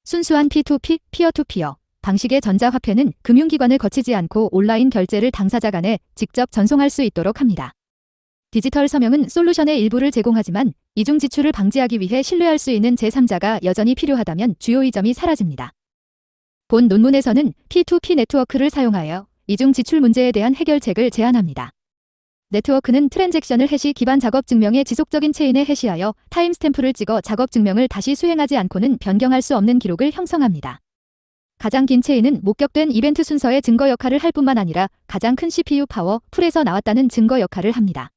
순수한 P2P, 피어-투-피어 방식의 전자화폐는 금융기관을 거치지 않고 온라인 결제를 당사자 간에 직접 전송할 수 있도록 합니다. 디지털 서명은 솔루션의 일부를 제공하지만 이중 지출을 방지하기 위해 신뢰할 수 있는 제3자가 여전히 필요하다면 주요 이점이 사라집니다. 본 논문에서는 P2P 네트워크를 사용하여 이중 지출 문제에 대한 해결책을 제안합니다. 네트워크는 트랜잭션을 해시 기반 작업 증명의 지속적인 체인에 해시하여 타임스탬프를 찍어 작업 증명을 다시 수행하지 않고는 변경할 수 없는 기록을 형성합니다. 가장 긴 체인은 목격된 이벤트 순서의 증거 역할을 할 뿐만 아니라 가장 큰 CPU 파워 풀에서 나왔다는 증거 역할을 합니다.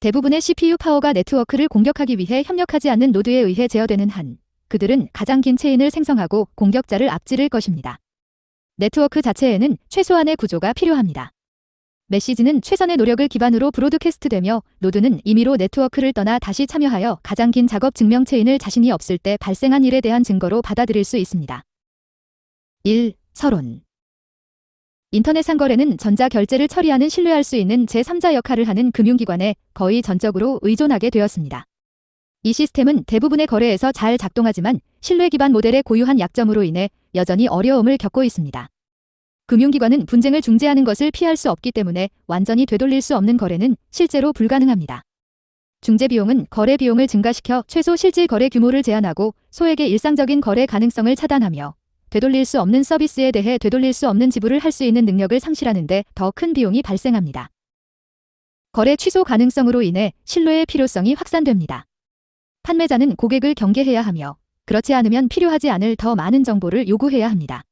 대부분의 CPU 파워가 네트워크를 공격하기 위해 협력하지 않는 노드에 의해 제어되는 한, 그들은 가장 긴 체인을 생성하고 공격자를 앞지를 것입니다. 네트워크 자체에는 최소한의 구조가 필요합니다. 메시지는 최선의 노력을 기반으로 브로드캐스트되며 노드는 임의로 네트워크를 떠나 다시 참여하여 가장 긴 작업 증명 체인을 자신이 없을 때 발생한 일에 대한 증거로 받아들일 수 있습니다. 1. 서론. 인터넷 상거래는 전자결제를 처리하는 신뢰할 수 있는 제3자 역할을 하는 금융기관에 거의 전적으로 의존하게 되었습니다. 이 시스템은 대부분의 거래에서 잘 작동하지만 신뢰 기반 모델의 고유한 약점으로 인해 여전히 어려움을 겪고 있습니다. 금융기관은 분쟁을 중재하는 것을 피할 수 없기 때문에 완전히 되돌릴 수 없는 거래는 실제로 불가능합니다. 중재 비용은 거래 비용을 증가시켜 최소 실질 거래 규모를 제한하고 소액의 일상적인 거래 가능성을 차단하며 되돌릴 수 없는 서비스에 대해 되돌릴 수 없는 지불을 할 수 있는 능력을 상실하는 데 더 큰 비용이 발생합니다. 거래 취소 가능성으로 인해 신뢰의 필요성이 확산됩니다. 판매자는 고객을 경계해야 하며 그렇지 않으면 필요하지 않을 더 많은 정보를 요구해야 합니다.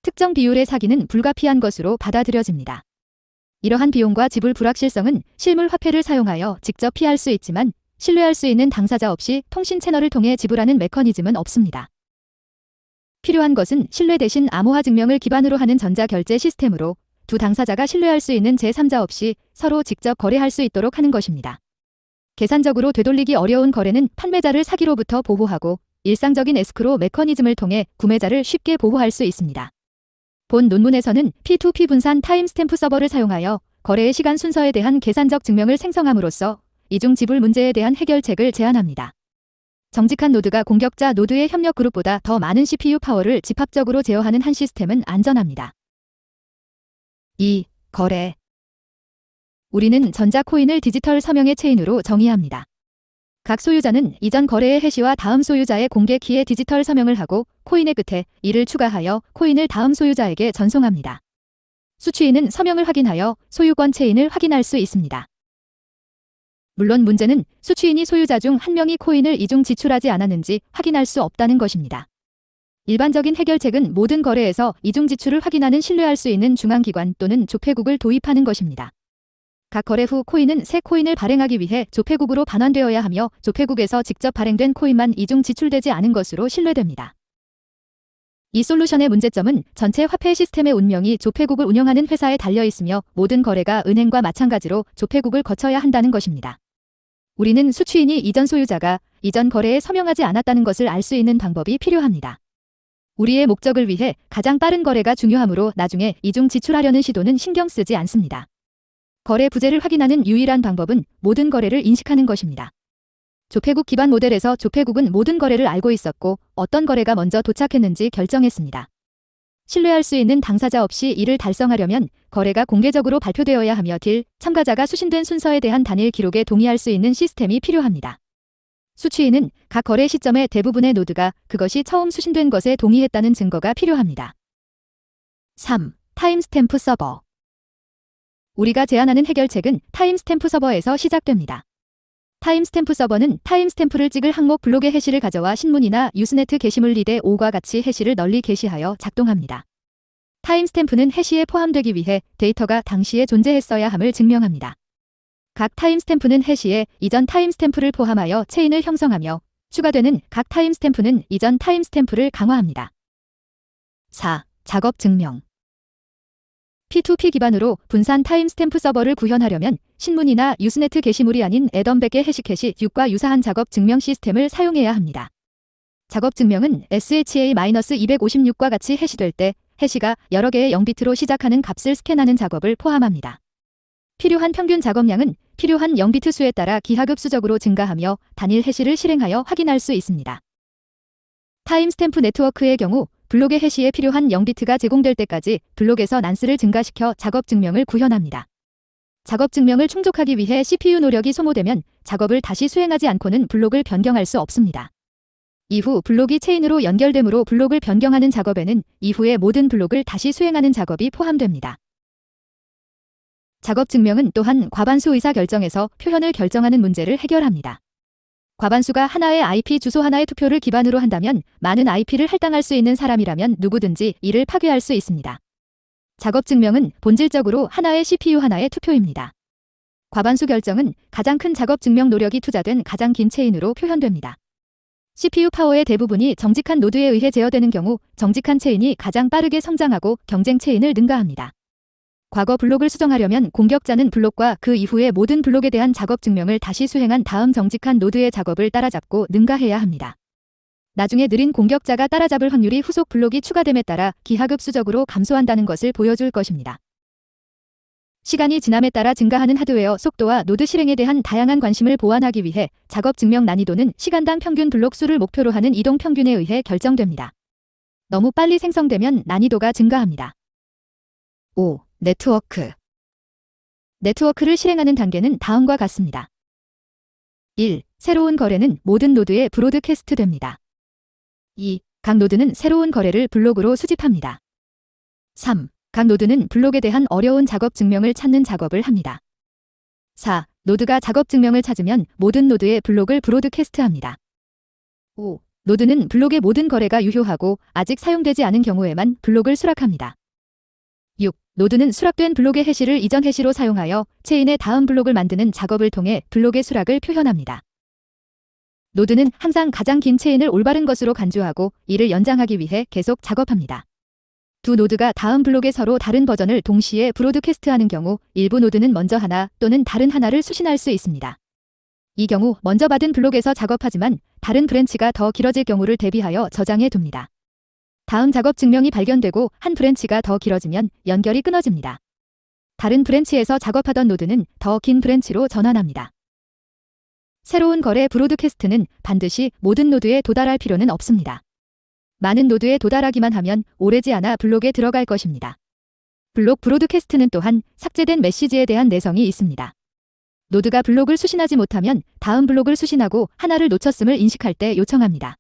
특정 비율의 사기는 불가피한 것으로 받아들여집니다. 이러한 비용과 지불 불확실성은 실물 화폐를 사용하여 직접 피할 수 있지만 신뢰할 수 있는 당사자 없이 통신 채널을 통해 지불하는 메커니즘은 없습니다. 필요한 것은 신뢰 대신 암호화 증명을 기반으로 하는 전자결제 시스템으로 두 당사자가 신뢰할 수 있는 제3자 없이 서로 직접 거래할 수 있도록 하는 것입니다. 계산적으로 되돌리기 어려운 거래는 판매자를 사기로부터 보호하고 일상적인 에스크로 메커니즘을 통해 구매자를 쉽게 보호할 수 있습니다. 본 논문에서는 P2P 분산 타임스탬프 서버를 사용하여 거래의 시간 순서에 대한 계산적 증명을 생성함으로써 이중 지불 문제에 대한 해결책을 제안합니다. 정직한 노드가 공격자 노드의 협력 그룹보다 더 많은 CPU 파워를 집합적으로 제어하는 한 시스템은 안전합니다. 2. 거래. 우리는 전자코인을 디지털 서명의 체인으로 정의합니다. 각 소유자는 이전 거래의 해시와 다음 소유자의 공개 키에 디지털 서명을 하고 코인의 끝에 이를 추가하여 코인을 다음 소유자에게 전송합니다. 수취인은 서명을 확인하여 소유권 체인을 확인할 수 있습니다. 물론 문제는 수취인이 소유자 중 한 명이 코인을 이중 지출하지 않았는지 확인할 수 없다는 것입니다. 일반적인 해결책은 모든 거래에서 이중 지출을 확인하는 신뢰할 수 있는 중앙기관 또는 조폐국을 도입하는 것입니다. 각 거래 후 코인은 새 코인을 발행하기 위해 조폐국으로 반환되어야 하며 조폐국에서 직접 발행된 코인만 이중 지출되지 않은 것으로 신뢰됩니다. 이 솔루션의 문제점은 전체 화폐 시스템의 운명이 조폐국을 운영하는 회사에 달려 있으며 모든 거래가 은행과 마찬가지로 조폐국을 거쳐야 한다는 것입니다. 우리는 수취인이 이전 소유자가 이전 거래에 서명하지 않았다는 것을 알 수 있는 방법이 필요합니다. 우리의 목적을 위해 가장 빠른 거래가 중요하므로 나중에 이중 지출하려는 시도는 신경 쓰지 않습니다. 거래 부재를 확인하는 유일한 방법은 모든 거래를 인식하는 것입니다. 조폐국 기반 모델에서 조폐국은 모든 거래를 알고 있었고 어떤 거래가 먼저 도착했는지 결정했습니다. 신뢰할 수 있는 당사자 없이 이를 달성하려면 거래가 공개적으로 발표되어야 하며 참가자가 수신된 순서에 대한 단일 기록에 동의할 수 있는 시스템이 필요합니다. 수취인은 각 거래 시점의 대부분의 노드가 그것이 처음 수신된 것에 동의했다는 증거가 필요합니다. 3. 타임스탬프 서버. 우리가 제안하는 해결책은 타임스탬프 서버에서 시작됩니다. 타임스탬프 서버는 타임스탬프를 찍을 항목 블록의 해시를 가져와 신문이나 유스네트 게시물 리드 5과 같이 해시를 널리 게시하여 작동합니다. 타임스탬프는 해시에 포함되기 위해 데이터가 당시에 존재했어야 함을 증명합니다. 각 타임스탬프는 해시에 이전 타임스탬프를 포함하여 체인을 형성하며 추가되는 각 타임스탬프는 이전 타임스탬프를 강화합니다. 4. 작업 증명. P2P 기반으로 분산 타임스탬프 서버를 구현하려면 신문이나 유스네트 게시물이 아닌 애덤 100개 해시캐시 6과 유사한 작업 증명 시스템을 사용해야 합니다. 작업 증명은 SHA-256과 같이 해시될 때 해시가 여러 개의 0비트로 시작하는 값을 스캔하는 작업을 포함합니다. 필요한 평균 작업량은 필요한 0비트 수에 따라 기하급수적으로 증가하며 단일 해시를 실행하여 확인할 수 있습니다. 타임스탬프 네트워크의 경우 블록의 해시에 필요한 0비트가 제공될 때까지 블록에서 난스를 증가시켜 작업 증명을 구현합니다. 작업 증명을 충족하기 위해 CPU 노력이 소모되면 작업을 다시 수행하지 않고는 블록을 변경할 수 없습니다. 이후 블록이 체인으로 연결되므로 블록을 변경하는 작업에는 이후의 모든 블록을 다시 수행하는 작업이 포함됩니다. 작업 증명은 또한 과반수 의사결정에서 표현을 결정하는 문제를 해결합니다. 과반수가 하나의 IP 주소 하나의 투표를 기반으로 한다면 많은 IP를 할당할 수 있는 사람이라면 누구든지 이를 파괴할 수 있습니다. 작업 증명은 본질적으로 하나의 CPU 하나의 투표입니다. 과반수 결정은 가장 큰 작업 증명 노력이 투자된 가장 긴 체인으로 표현됩니다. CPU 파워의 대부분이 정직한 노드에 의해 제어되는 경우 정직한 체인이 가장 빠르게 성장하고 경쟁 체인을 능가합니다. 과거 블록을 수정하려면 공격자는 블록과 그 이후의 모든 블록에 대한 작업 증명을 다시 수행한 다음 정직한 노드의 작업을 따라잡고 능가해야 합니다. 나중에 느린 공격자가 따라잡을 확률이 후속 블록이 추가됨에 따라 기하급수적으로 감소한다는 것을 보여줄 것입니다. 시간이 지남에 따라 증가하는 하드웨어 속도와 노드 실행에 대한 다양한 관심을 보완하기 위해 작업 증명 난이도는 시간당 평균 블록 수를 목표로 하는 이동 평균에 의해 결정됩니다. 너무 빨리 생성되면 난이도가 증가합니다. 5. 네트워크. 네트워크를 실행하는 단계는 다음과 같습니다. 1. 새로운 거래는 모든 노드에 브로드캐스트 됩니다. 2. 각 노드는 새로운 거래를 블록으로 수집합니다. 3. 각 노드는 블록에 대한 어려운 작업 증명을 찾는 작업을 합니다. 4. 노드가 작업 증명을 찾으면 모든 노드에 블록을 브로드캐스트합니다. 5. 노드는 블록의 모든 거래가 유효하고 아직 사용되지 않은 경우에만 블록을 수락합니다. 6. 노드는 수락된 블록의 해시를 이전 해시로 사용하여 체인의 다음 블록을 만드는 작업을 통해 블록의 수락을 표현합니다. 노드는 항상 가장 긴 체인을 올바른 것으로 간주하고 이를 연장하기 위해 계속 작업합니다. 두 노드가 다음 블록의 서로 다른 버전을 동시에 브로드캐스트하는 경우 일부 노드는 먼저 하나 또는 다른 하나를 수신할 수 있습니다. 이 경우 먼저 받은 블록에서 작업하지만 다른 브랜치가 더 길어질 경우를 대비하여 저장해 둡니다. 다음 작업 증명이 발견되고 한 브랜치가 더 길어지면 연결이 끊어집니다. 다른 브랜치에서 작업하던 노드는 더 긴 브랜치로 전환합니다. 새로운 거래 브로드캐스트는 반드시 모든 노드에 도달할 필요는 없습니다. 많은 노드에 도달하기만 하면 오래지 않아 블록에 들어갈 것입니다. 블록 브로드캐스트는 또한 삭제된 메시지에 대한 내성이 있습니다. 노드가 블록을 수신하지 못하면 다음 블록을 수신하고 하나를 놓쳤음을 인식할 때 요청합니다.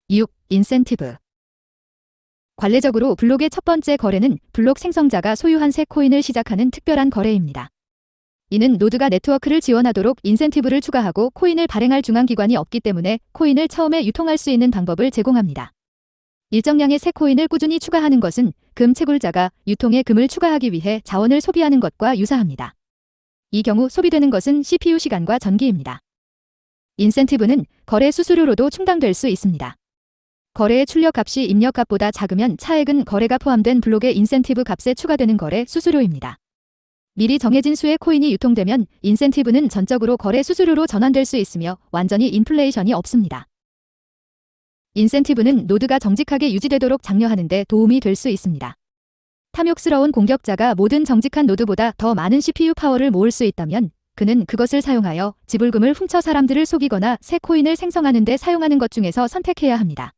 6. 인센티브. 관례적으로 블록의 첫 번째 거래는 블록 생성자가 소유한 새 코인을 시작하는 특별한 거래입니다. 이는 노드가 네트워크를 지원하도록 인센티브를 추가하고 코인을 발행할 중앙기관이 없기 때문에 코인을 처음에 유통할 수 있는 방법을 제공합니다. 일정량의 새 코인을 꾸준히 추가하는 것은 금 채굴자가 유통에 금을 추가하기 위해 자원을 소비하는 것과 유사합니다. 이 경우 소비되는 것은 CPU 시간과 전기입니다. 인센티브는 거래 수수료로도 충당될 수 있습니다. 거래의 출력값이 입력값보다 작으면 차액은 거래가 포함된 블록의 인센티브 값에 추가되는 거래 수수료입니다. 미리 정해진 수의 코인이 유통되면 인센티브는 전적으로 거래 수수료로 전환될 수 있으며 완전히 인플레이션이 없습니다. 인센티브는 노드가 정직하게 유지되도록 장려하는 데 도움이 될 수 있습니다. 탐욕스러운 공격자가 모든 정직한 노드보다 더 많은 CPU 파워를 모을 수 있다면 그는 그것을 사용하여 지불금을 훔쳐 사람들을 속이거나 새 코인을 생성하는 데 사용하는 것 중에서 선택해야 합니다.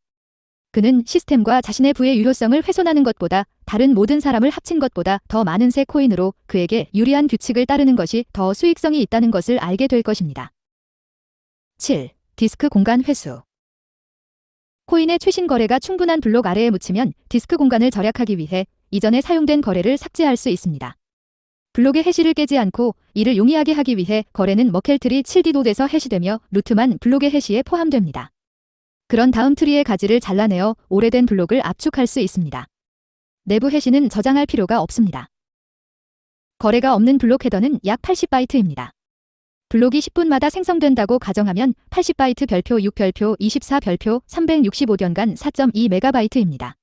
그는 시스템과 자신의 부의 유효성을 훼손하는 것보다 다른 모든 사람을 합친 것보다 더 많은 새 코인으로 그에게 유리한 규칙을 따르는 것이 더 수익성이 있다는 것을 알게 될 것입니다. 7. 디스크 공간 회수. 코인의 최신 거래가 충분한 블록 아래에 묻히면 디스크 공간을 절약하기 위해 이전에 사용된 거래를 삭제할 수 있습니다. 블록의 해시를 깨지 않고 이를 용이하게 하기 위해 거래는 머켈트리 7D 노드에서 해시되며 루트만 블록의 해시에 포함됩니다. 그런 다음 트리의 가지를 잘라내어 오래된 블록을 압축할 수 있습니다. 내부 해시는 저장할 필요가 없습니다. 거래가 없는 블록 헤더는 약 80바이트입니다. 블록이 10분마다 생성된다고 가정하면 80바이트 별표 6별표 24별표 365년간 4.2MB입니다.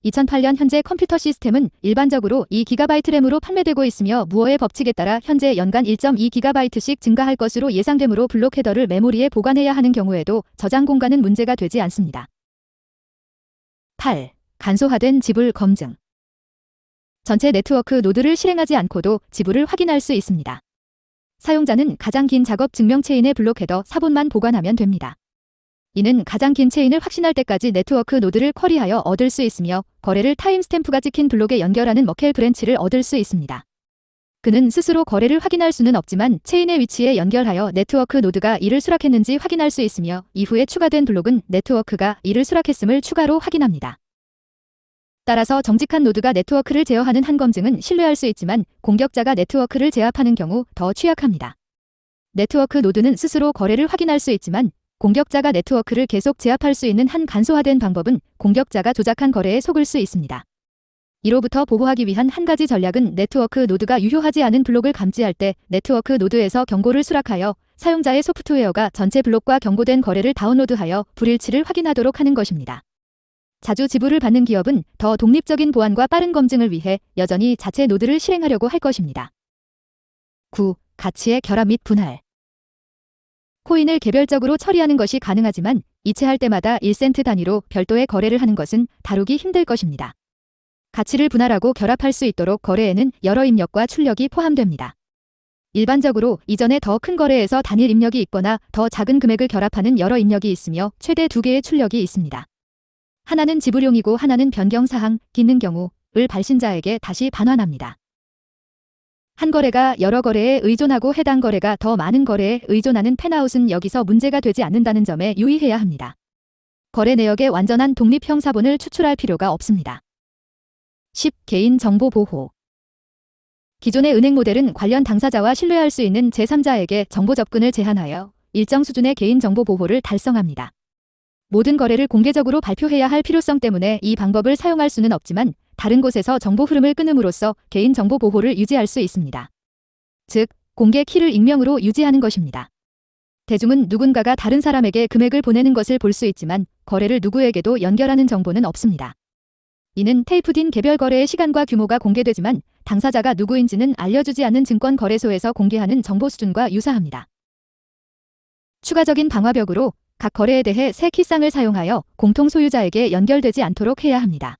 2008년 현재 컴퓨터 시스템은 일반적으로 2GB 램으로 판매되고 있으며 무어의 법칙에 따라 현재 연간 1.2GB씩 증가할 것으로 예상되므로 블록 헤더를 메모리에 보관해야 하는 경우에도 저장 공간은 문제가 되지 않습니다. 8. 간소화된 지불 검증. 전체 네트워크 노드를 실행하지 않고도 지불을 확인할 수 있습니다. 사용자는 가장 긴 작업 증명 체인의 블록 헤더 4분만 보관하면 됩니다. 이는 가장 긴 체인을 확신할 때까지 네트워크 노드를 쿼리하여 얻을 수 있으며 거래를 타임스탬프가 찍힌 블록에 연결하는 머켈 브랜치를 얻을 수 있습니다. 그는 스스로 거래를 확인할 수는 없지만 체인의 위치에 연결하여 네트워크 노드가 이를 수락했는지 확인할 수 있으며 이후에 추가된 블록은 네트워크가 이를 수락했음을 추가로 확인합니다. 따라서 정직한 노드가 네트워크를 제어하는 한 검증은 신뢰할 수 있지만 공격자가 네트워크를 제압하는 경우 더 취약합니다. 네트워크 노드는 스스로 거래를 확인할 수 있지만 공격자가 네트워크를 계속 제압할 수 있는 한 간소화된 방법은 공격자가 조작한 거래에 속을 수 있습니다. 이로부터 보호하기 위한 한 가지 전략은 네트워크 노드가 유효하지 않은 블록을 감지할 때 네트워크 노드에서 경고를 수락하여 사용자의 소프트웨어가 전체 블록과 경고된 거래를 다운로드하여 불일치를 확인하도록 하는 것입니다. 자주 지불을 받는 기업은 더 독립적인 보안과 빠른 검증을 위해 여전히 자체 노드를 실행하려고 할 것입니다. 9. 가치의 결합 및 분할. 코인을 개별적으로 처리하는 것이 가능하지만 이체할 때마다 1센트 단위로 별도의 거래를 하는 것은 다루기 힘들 것입니다. 가치를 분할하고 결합할 수 있도록 거래에는 여러 입력과 출력이 포함됩니다. 일반적으로 이전에 더 큰 거래에서 단일 입력이 있거나 더 작은 금액을 결합하는 여러 입력이 있으며 최대 2개의 출력이 있습니다. 하나는 지불용이고 하나는 변경사항, 있는 경우를 발신자에게 다시 반환합니다. 한 거래가 여러 거래에 의존하고 해당 거래가 더 많은 거래에 의존하는 팬아웃은 여기서 문제가 되지 않는다는 점에 유의해야 합니다. 거래 내역의 완전한 독립형 사본을 추출할 필요가 없습니다. 10. 개인정보 보호. 기존의 은행 모델은 관련 당사자와 신뢰할 수 있는 제3자에게 정보 접근을 제한하여 일정 수준의 개인정보 보호를 달성합니다. 모든 거래를 공개적으로 발표해야 할 필요성 때문에 이 방법을 사용할 수는 없지만 다른 곳에서 정보 흐름을 끊음으로써 개인정보 보호를 유지할 수 있습니다. 즉, 공개 키를 익명으로 유지하는 것입니다. 대중은 누군가가 다른 사람에게 금액을 보내는 것을 볼 수 있지만 거래를 누구에게도 연결하는 정보는 없습니다. 이는 테이프딘 개별 거래의 시간과 규모가 공개되지만 당사자가 누구인지는 알려주지 않는 증권거래소에서 공개하는 정보 수준과 유사합니다. 추가적인 방화벽으로 각 거래에 대해 새 키쌍을 사용하여 공통 소유자에게 연결되지 않도록 해야 합니다.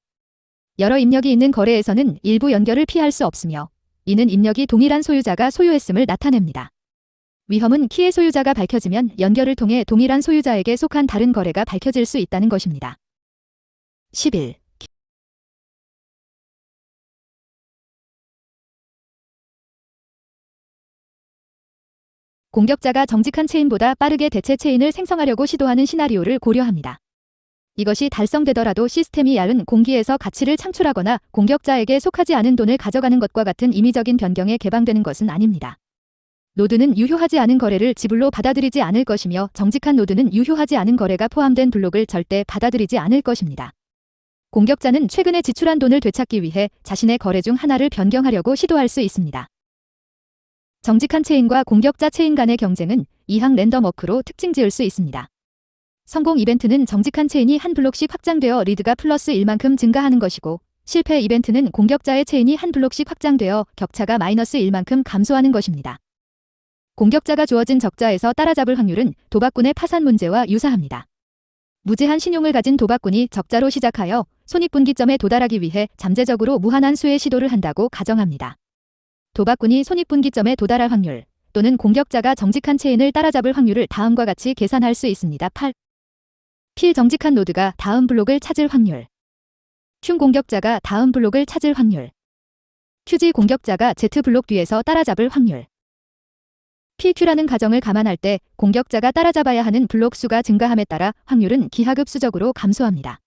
여러 입력이 있는 거래에서는 일부 연결을 피할 수 없으며 이는 입력이 동일한 소유자가 소유했음을 나타냅니다. 위험은 키의 소유자가 밝혀지면 연결을 통해 동일한 소유자에게 속한 다른 거래가 밝혀질 수 있다는 것입니다. 11. 공격자가 정직한 체인보다 빠르게 대체 체인을 생성하려고 시도하는 시나리오를 고려합니다. 이것이 달성되더라도 시스템이 얇은 공기에서 가치를 창출하거나 공격자에게 속하지 않은 돈을 가져가는 것과 같은 임의적인 변경에 개방되는 것은 아닙니다. 노드는 유효하지 않은 거래를 지불로 받아들이지 않을 것이며 정직한 노드는 유효하지 않은 거래가 포함된 블록을 절대 받아들이지 않을 것입니다. 공격자는 최근에 지출한 돈을 되찾기 위해 자신의 거래 중 하나를 변경하려고 시도할 수 있습니다. 정직한 체인과 공격자 체인 간의 경쟁은 이항 랜덤 워크로 특징 지을 수 있습니다. 성공 이벤트는 정직한 체인이 한 블록씩 확장되어 리드가 플러스 1만큼 증가하는 것이고 실패 이벤트는 공격자의 체인이 한 블록씩 확장되어 격차가 마이너스 1만큼 감소하는 것입니다. 공격자가 주어진 적자에서 따라잡을 확률은 도박꾼의 파산 문제와 유사합니다. 무제한 신용을 가진 도박꾼이 적자로 시작하여 손익분기점에 도달하기 위해 잠재적으로 무한한 수의 시도를 한다고 가정합니다. 도박꾼이 손익분기점에 도달할 확률 또는 공격자가 정직한 체인을 따라잡을 확률을 다음과 같이 계산할 수 있습니다. 8. 필정직한 노드가 다음 블록을 찾을 확률. Q 공격자가 다음 블록을 찾을 확률. QG 공격자가 Z 블록 뒤에서 따라잡을 확률. PQ라는 가정을 감안할 때 공격자가 따라잡아야 하는 블록 수가 증가함에 따라 확률은 기하급수적으로 감소합니다.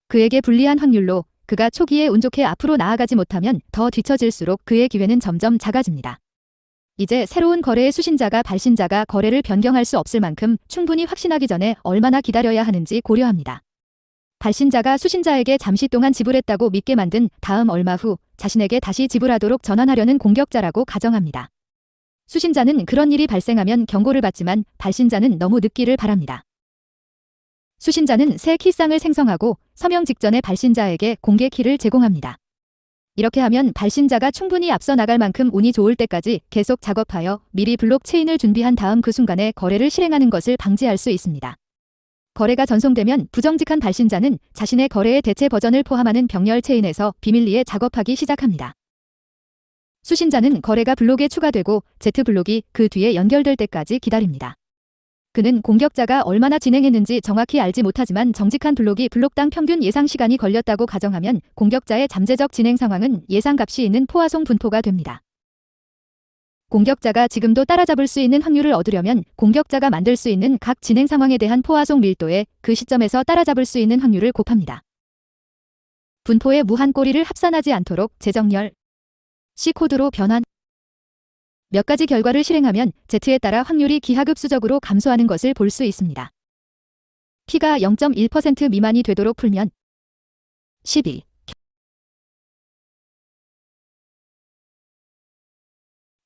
그에게 불리한 확률로 그가 초기에 운 좋게 앞으로 나아가지 못하면 더 뒤처질수록 그의 기회는 점점 작아집니다. 이제 새로운 거래의 수신자가 발신자가 거래를 변경할 수 없을 만큼 충분히 확신하기 전에 얼마나 기다려야 하는지 고려합니다. 발신자가 수신자에게 잠시 동안 지불했다고 믿게 만든 다음 얼마 후 자신에게 다시 지불하도록 전환하려는 공격자라고 가정합니다. 수신자는 그런 일이 발생하면 경고를 받지만 발신자는 너무 늦기를 바랍니다. 수신자는 새 키쌍을 생성하고 서명 직전에 발신자에게 공개 키를 제공합니다. 이렇게 하면 발신자가 충분히 앞서 나갈 만큼 운이 좋을 때까지 계속 작업하여 미리 블록 체인을 준비한 다음 그 순간에 거래를 실행하는 것을 방지할 수 있습니다. 거래가 전송되면 부정직한 발신자는 자신의 거래의 대체 버전을 포함하는 병렬 체인에서 비밀리에 작업하기 시작합니다. 수신자는 거래가 블록에 추가되고 Z 블록이 그 뒤에 연결될 때까지 기다립니다. 그는 공격자가 얼마나 진행했는지 정확히 알지 못하지만 정직한 블록이 블록당 평균 예상 시간이 걸렸다고 가정하면 공격자의 잠재적 진행 상황은 예상값이 있는 포화송 분포가 됩니다. 공격자가 지금도 따라잡을 수 있는 확률을 얻으려면 공격자가 만들 수 있는 각 진행 상황에 대한 포화송 밀도에 그 시점에서 따라잡을 수 있는 확률을 곱합니다. 분포의 무한 꼬리를 합산하지 않도록 재정렬 C코드로 변환. 몇 가지 결과를 실행하면 Z에 따라 확률이 기하급수적으로 감소하는 것을 볼 수 있습니다. P가 0.1% 미만이 되도록 풀면 12.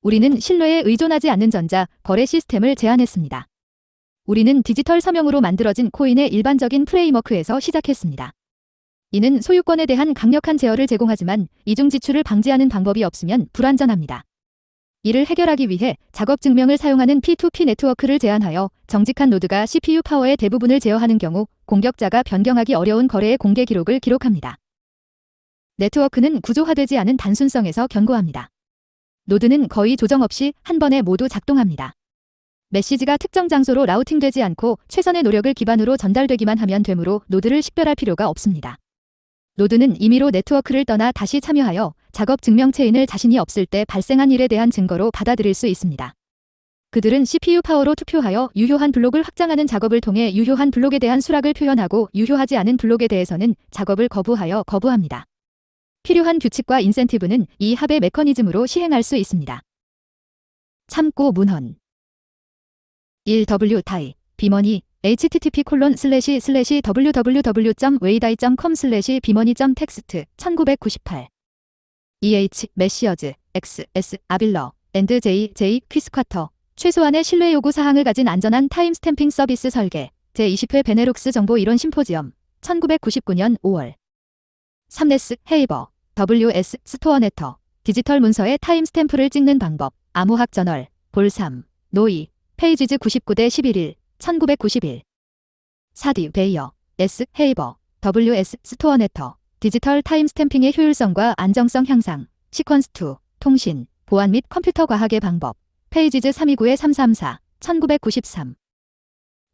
우리는 신뢰에 의존하지 않는 전자, 거래 시스템을 제안했습니다. 우리는 디지털 서명으로 만들어진 코인의 일반적인 프레임워크에서 시작했습니다. 이는 소유권에 대한 강력한 제어를 제공하지만 이중 지출을 방지하는 방법이 없으면 불완전합니다. 이를 해결하기 위해 작업 증명을 사용하는 P2P 네트워크를 제안하여 정직한 노드가 CPU 파워의 대부분을 제어하는 경우 공격자가 변경하기 어려운 거래의 공개 기록을 기록합니다. 네트워크는 구조화되지 않은 단순성에서 견고합니다. 노드는 거의 조정 없이 한 번에 모두 작동합니다. 메시지가 특정 장소로 라우팅되지 않고 최선의 노력을 기반으로 전달되기만 하면 되므로 노드를 식별할 필요가 없습니다. 노드는 임의로 네트워크를 떠나 다시 참여하여 작업 증명 체인을 자신이 없을 때 발생한 일에 대한 증거로 받아들일 수 있습니다. 그들은 CPU 파워로 투표하여 유효한 블록을 확장하는 작업을 통해 유효한 블록에 대한 수락을 표현하고 유효하지 않은 블록에 대해서는 작업을 거부합니다. 필요한 규칙과 인센티브는 이 합의 메커니즘으로 시행할 수 있습니다. 참고 문헌 1W 타이 비머니 http://www.weidai.com/bmoney.text 1998 메시어즈 XS 아빌러 앤드 J 퀴스쿼터 최소한의 신뢰 요구 사항을 가진 안전한 타임스탬핑 서비스 설계 제20회 베네룩스 정보 이론 심포지엄 1999년 5월 3레스 헤이버 WS 스토어 네터 디지털 문서에 타임스탬프를 찍는 방법 암호학 저널 볼 3 노이 페이지즈 99-11 1991 사디 베이어 S 헤이버 WS 스토어 네터 디지털 타임스탬핑의 효율성과 안정성 향상 시퀀스2 통신 보안 및 컴퓨터 과학의 방법 페이지즈 329-334 1993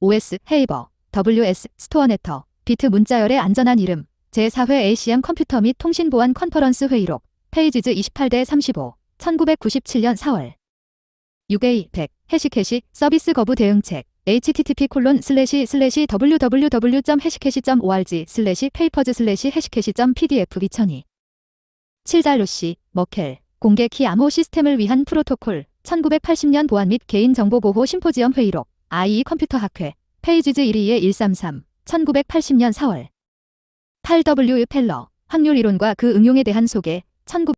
OS 헤이버 WS 스토어 네터 비트 문자열의 안전한 이름 제4회 ACM 컴퓨터 및 통신 보안 컨퍼런스 회의록 페이지즈 28-35 1997년 4월 6A 100 해시캐시 서비스 거부 대응책 http://www.hashcash.org/papers/hashcash.pdf 2002 7달러시 머켈 공개 키 암호 시스템을 위한 프로토콜 1980년 보안 및 개인정보보호 심포지엄 회의록 IE 컴퓨터 학회 페이지즈 122-133 1980년 4월 8W 펠러 확률 이론과 그 응용에 대한 소개 19